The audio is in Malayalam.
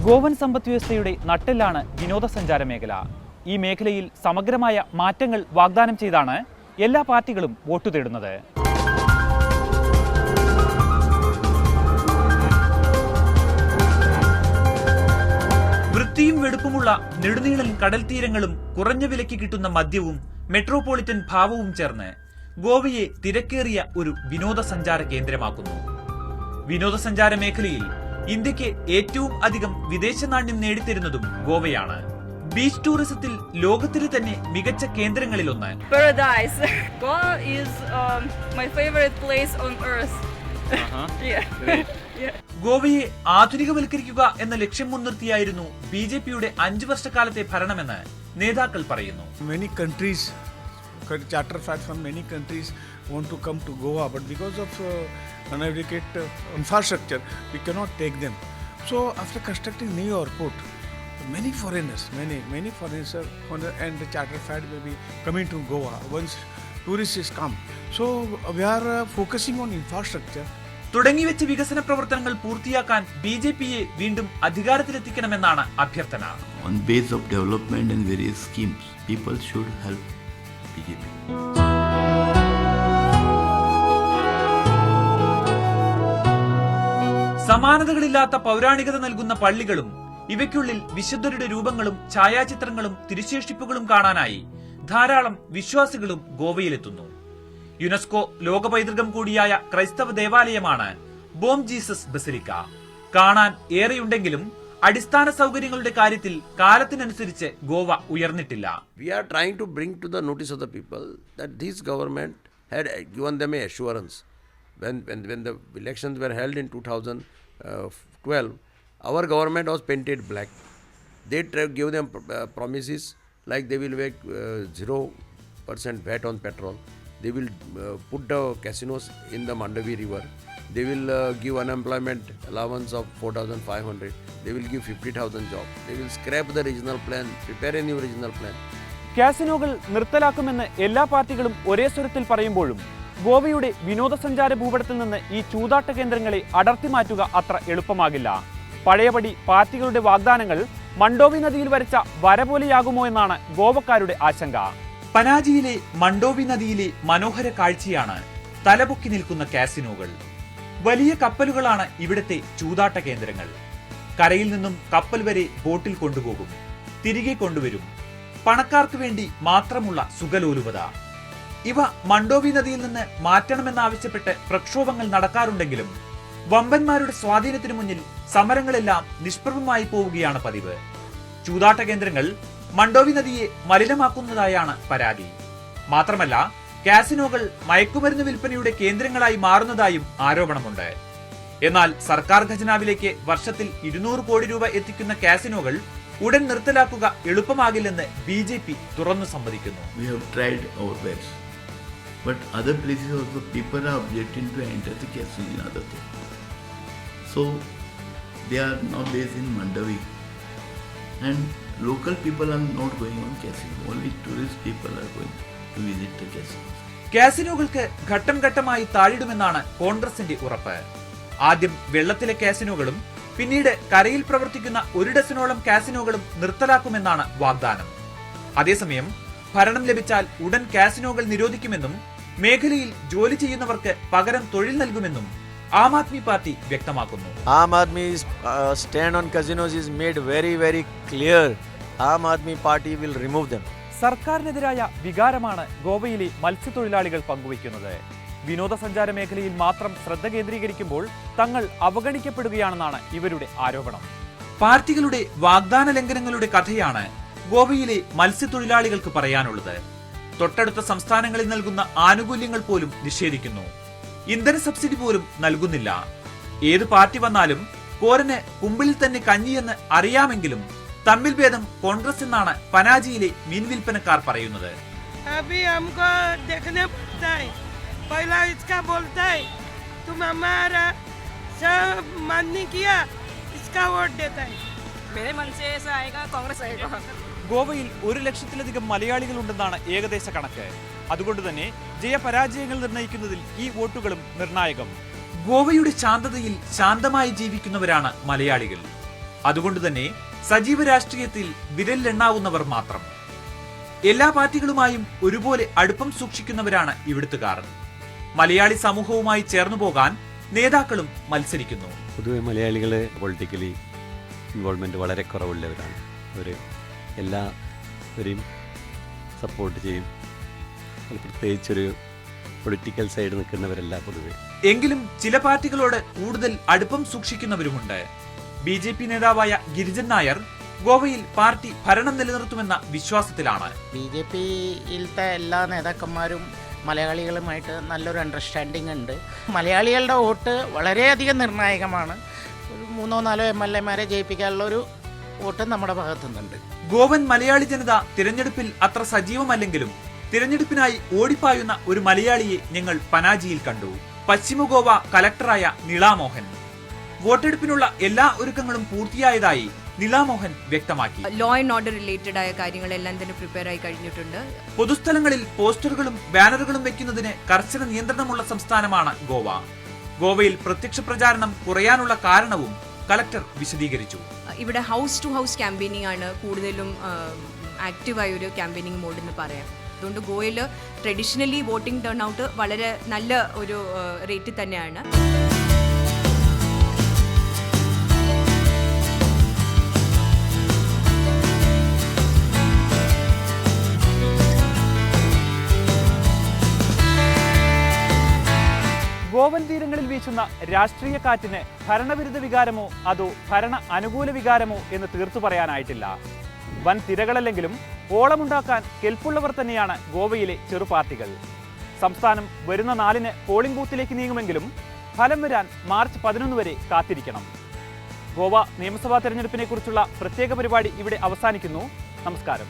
ഗോവൻ സമ്പദ് വ്യവസ്ഥയുടെ നട്ടെല്ലാണ് വിനോദസഞ്ചാര മേഖല. ഈ മേഖലയിൽ സമഗ്രമായ മാറ്റങ്ങൾ വാഗ്ദാനം ചെയ്താണ് എല്ലാ പാർട്ടികളും വോട്ട് തേടുന്നത്. വൃത്തിയും വെടുപ്പുമുള്ള നെടുനീളൻ കടൽ തീരങ്ങളും കുറഞ്ഞ വിലയ്ക്ക് കിട്ടുന്ന മദ്യവും മെട്രോപൊളിറ്റൻ ഭാവവും ചേർന്ന് ഗോവയെ തിരക്കേറിയ ഒരു വിനോദസഞ്ചാര കേന്ദ്രമാക്കുന്നു. വിനോദസഞ്ചാര മേഖലയിൽ ഇന്ത്യക്ക് ഏറ്റവും അധികം വിദേശ നാണ്യം നേടിത്തരുന്നതും ഗോവയാണ്. ബീച്ച് ടൂറിസത്തിൽ ലോകത്തിലെ തന്നെ മികച്ച കേന്ദ്രങ്ങളിലൊന്ന്. Paradise. Goa is my favorite place on earth. ഗോവയെ ആധുനികവൽക്കരിക്കുക എന്ന ലക്ഷ്യം മുൻനിർത്തിയായിരുന്നു BJPയുടെ 5 വർഷക്കാലത്തെ ഭരണമെന്ന് നേതാക്കൾ പറയുന്നു. Many countries, charter flights from many countries want to come to Goa, but because of inadequate infrastructure, we cannot take them. So after constructing new airport, many foreigners and the charter flight will be coming to Goa once tourists come. So we are focusing on infrastructure. തുടങ്ങിവെച്ച വികസന പ്രവർത്തനങ്ങൾ പൂർത്തിയാക്കാൻ BJPയെ വീണ്ടും അധികാരത്തിലെത്തിക്കണമെന്നാണ് അഭ്യർത്ഥന. On base of development and various schemes, people should help BJP. സമാനതകളില്ലാത്ത പൗരാണികത നൽകുന്ന പള്ളികളും ഇവയ്ക്കുള്ളിൽ വിശുദ്ധരുടെ രൂപങ്ങളും ഛായാചിത്രങ്ങളും തിരുശേഷിപ്പുകളും കാണാനായി ധാരാളം വിശ്വാസികളും ഗോവയിലെത്തുന്നു. യുനെസ്കോ ലോക പൈതൃകം കൂടിയായ ക്രൈസ്തവ ദേവാലയമാണ് ബോം ജീസസ് ബസിലിക്ക. കാണാൻ ഏറെയുണ്ടെങ്കിലും അടിസ്ഥാന സൗകര്യങ്ങളുടെ കാര്യത്തിൽ കാലത്തിനനുസരിച്ച് Goa ഉയർന്നിട്ടില്ല. We are trying to bring to the notice of the people that this government had given them a assurance. When the elections were held in 2012, our government was painted black. They gave them promises like they will make 0% VAT on petrol. They will put the casinos in the Mandavi river. They will give unemployment allowance of 4,500. They will give 50,000 jobs. They will scrap the regional plan, prepare a new regional plan. കാസിനോകൾ നിർത്തലാക്കുമെന്ന് എല്ലാ പാർട്ടികളും ഒരേ സ്വരത്തിൽ പറയുമ്പോഴും ഗോവയുടെ വിനോദസഞ്ചാര ഭൂപടത്തിൽ നിന്ന് ഈ ചൂതാട്ട കേന്ദ്രങ്ങളെ അടർത്തി മാറ്റുക അത്ര എളുപ്പമാകില്ല. പഴയപടി പാർട്ടികളുടെ വാഗ്ദാനങ്ങൾ മണ്ടോവി നദിയിൽ വരച്ച വര പോലെയാകുമോ എന്നാണ് ഗോവക്കാരുടെ ആശങ്ക. പനാജിയിലെ മണ്ടോവി നദിയിലെ മനോഹര കാഴ്ചയാണ് തലപൊക്കി നിൽക്കുന്ന കാസിനോകൾ. വലിയ കപ്പലുകളാണ് ഇവിടുത്തെ ചൂതാട്ട കേന്ദ്രങ്ങൾ. കരയിൽ നിന്നും കപ്പൽ വരെ ബോട്ടിൽ കൊണ്ടുപോകും, തിരികെ കൊണ്ടുവരും. പണക്കാർക്ക് വേണ്ടി മാത്രമുള്ള സുഖലോലുപത. ഇവ മണ്ടോവി നദിയിൽ നിന്ന് മാറ്റണമെന്നാവശ്യപ്പെട്ട് പ്രക്ഷോഭങ്ങൾ നടക്കാറുണ്ടെങ്കിലും വമ്പന്മാരുടെ സ്വാധീനത്തിനു മുന്നിൽ സമരങ്ങളെല്ലാം നിഷ്പ്രഭമായി പോവുകയാണ് പതിവ്. ചൂതാട്ട കേന്ദ്രങ്ങൾ മണ്ടോവി നദിയെ മലിനമാക്കുന്നതായാണ് പരാതി. മാത്രമല്ല കാസിനോകൾ മയക്കുമരുന്ന് വിൽപ്പനയുടെ കേന്ദ്രങ്ങളായി മാറുന്നതായും ആരോപണമുണ്ട്. എന്നാൽ സർക്കാർ ഖജനാവിലേക്ക് വർഷത്തിൽ 200 കോടി രൂപ എത്തിക്കുന്ന കാസിനോകൾ ഉടൻ നിർത്തലാക്കുക എളുപ്പമാകില്ലെന്ന് BJP തുറന്നു സമ്മതിക്കുന്നു. We have tried our best, but other places also people are objecting to enter the casino in other things. So they are now based in Mandavi, and local people are not going on casino. Only tourist people are going to visit the casino. കാസിനോകൾക്ക് ഘട്ടം ഘട്ടമായി താഴിടുമെന്നാണ് കോൺഗ്രസിന്റെ ഉറപ്പ്. ആദ്യം വെള്ളത്തിലെ കാസിനോകളും പിന്നീട് കരയിൽ പ്രവർത്തിക്കുന്ന 1 ഡസനോളം കാസിനോകളും നിർത്തലാക്കുമെന്നാണ് വാഗ്ദാനം. അതേസമയം ഭരണം ലഭിച്ചാൽ ഉടൻ കാസിനോകൾ നിരോധിക്കുമെന്നും മേഖലയിൽ ജോലി ചെയ്യുന്നവർക്ക് പകരം തൊഴിൽ നൽകുമെന്നും ആം ആദ്മി പാർട്ടി വ്യക്തമാക്കുന്നു. Aam Aadmi's stand on casinos is made very, very clear. Aam Aadmi Party will remove them. സർക്കാരിനെതിരായ വികാരമാണ് ഗോവയിലെ മത്സ്യത്തൊഴിലാളികൾ പങ്കുവയ്ക്കുന്നത്. വിനോദസഞ്ചാര മേഖലയിൽ മാത്രം ശ്രദ്ധ കേന്ദ്രീകരിക്കുമ്പോൾ തങ്ങൾ അവഗണിക്കപ്പെടുകയാണെന്നാണ് ഇവരുടെ ആരോപണം. പാർട്ടികളുടെ വാഗ്ദാന ലംഘനങ്ങളുടെ കഥയാണ് ഗോവയിലെ മത്സ്യത്തൊഴിലാളികൾക്ക് പറയാനുള്ളത്. തൊട്ടടുത്ത സംസ്ഥാനങ്ങളിൽ നൽകുന്ന ആനുകൂല്യങ്ങൾ പോലും നിഷേധിക്കുന്നു. ഇന്ധന സബ്സിഡി പോലും നൽകുന്നില്ല. ഏത് പാർട്ടി വന്നാലും കോരന് കുമ്പിളിൽ തന്നെ കഞ്ഞിയെന്ന് അറിയാമെങ്കിലും തമ്മിൽ ഭേദം കോൺഗ്രസ് എന്നാണ് പനാജിയിലെ മീൻ വിൽപ്പനക്കാർ പറയുന്നത്. ഗോവയിൽ 1 ലക്ഷത്തിലധികം മലയാളികളുണ്ടെന്നാണ് ഏകദേശ കണക്ക്. അതുകൊണ്ട് തന്നെ ജയപരാജയങ്ങൾ നിർണ്ണയിക്കുന്നതിൽ ഈ വോട്ടുകളും നിർണായകം. ഗോവയുടെ ശാന്തതയിൽ ശാന്തമായി ജീവിക്കുന്നവരാണ് മലയാളികൾ. അതുകൊണ്ട് തന്നെ സജീവ രാഷ്ട്രീയത്തിൽ വിരലിലെണ്ണാവുന്നവർ മാത്രം. എല്ലാ പാർട്ടികളുമായും ഒരുപോലെ അടുപ്പം സൂക്ഷിക്കുന്നവരാണ് ഇവിടുത്തുകാർ. മലയാളി സമൂഹവുമായി ചേർന്നു പോകാൻ നേതാക്കളും മത്സരിക്കുന്നു. പൊതുവെ മലയാളികൾ പൊളിറ്റിക്കലി ഇൻവോൾവ്മെൻറ്റ് വളരെ കുറവുള്ളവരാണ്. അവർ എല്ലാവരെയും സപ്പോർട്ട് ചെയ്യും. പ്രത്യേകിച്ചൊരു പൊളിറ്റിക്കൽ സൈഡ് നിൽക്കുന്നവരല്ല പൊതുവെ. എങ്കിലും ചില പാർട്ടികളോട് കൂടുതൽ അടുപ്പം സൂക്ഷിക്കുന്നവരുമുണ്ട്. BJP നേതാവായ ഗിരിജൻ നായർ ഗോവയിൽ പാർട്ടി ഭരണം നിലനിർത്തുമെന്ന വിശ്വാസത്തിലാണ്. BJPയിലത്തെ എല്ലാ നേതാക്കന്മാരും മലയാളികളുമായിട്ട് നല്ലൊരു അണ്ടർസ്റ്റാൻഡിംഗ് ഉണ്ട്. മലയാളികളുടെ വോട്ട് വളരെയധികം നിർണായകമാണ്. ഒരു 3-4 MLA-മാരെ ജയിപ്പിക്കാനുള്ള ഒരു വോട്ട് നമ്മുടെ ഭാഗത്തു നിന്നുണ്ട്. ഗോവൻ മലയാളി ജനത തിരഞ്ഞെടുപ്പിൽ അത്ര സജീവമല്ലെങ്കിലും തിരഞ്ഞെടുപ്പിനായി ഓടിപ്പായുന്ന ഒരു മലയാളിയെ ഞങ്ങൾ പനാജിയിൽ കണ്ടു. പശ്ചിമ ഗോവ കലക്ടറായ നിളാമോഹൻ. വോട്ടെടുപ്പിനുള്ള എല്ലാ ഒരുക്കങ്ങളും പൂർത്തിയായതായി നിളാമോഹൻ വ്യക്തമാക്കി. ലോ ആൻഡ് ഓർഡർ റിലേറ്റഡ് ആയ കാര്യങ്ങളെല്ലാം തന്നെ പ്രിപ്പയർ ആയി കഴിഞ്ഞിട്ടുണ്ട്. പൊതുസ്ഥലങ്ങളിൽ പോസ്റ്ററുകളും ബാനറുകളും വെക്കുന്നതിന് കർശന നിയന്ത്രണമുള്ള സംസ്ഥാനമാണ് ഗോവ. ഗോവയിൽ പ്രത്യക്ഷ പ്രചാരണം കുറയാനുള്ള കാരണവും കലക്ടർ വിശദീകരിച്ചു. ഇവിടെ ഹൗസ് ടു ഹൗസ് ക്യാമ്പയിനിങ് ആണ് കൂടുതലും ആക്റ്റീവായ ഒരു ക്യാമ്പയിനിങ് മോഡ് എന്ന് പറയാം. അതുകൊണ്ട് ഗോവയിൽ ട്രഡീഷണലി വോട്ടിംഗ് ടേൺ ഔട്ട് വളരെ നല്ല ഒരു റേറ്റിൽ തന്നെയാണ്. ഗോവൻ തീരങ്ങളിൽ വീശുന്ന രാഷ്ട്രീയ കാറ്റിന് ഭരണവിരുദ്ധ വികാരമോ അതോ ഭരണ അനുകൂല വികാരമോ എന്ന് തീർത്തു പറയാനായിട്ടില്ല. വൻ തിരകളല്ലെങ്കിലും ഓളമുണ്ടാക്കാൻ കെൽപ്പുള്ളവർ തന്നെയാണ് ഗോവയിലെ ചെറുപാർട്ടികൾ. സംസ്ഥാനം വരുന്ന 4-ന് പോളിംഗ് ബൂത്തിലേക്ക് നീങ്ങുമെങ്കിലും ഫലം വരാൻ മാർച്ച് 11 വരെ കാത്തിരിക്കണം. ഗോവ നിയമസഭാ തെരഞ്ഞെടുപ്പിനെ കുറിച്ചുള്ള പ്രത്യേക പരിപാടി ഇവിടെ അവസാനിക്കുന്നു. നമസ്കാരം.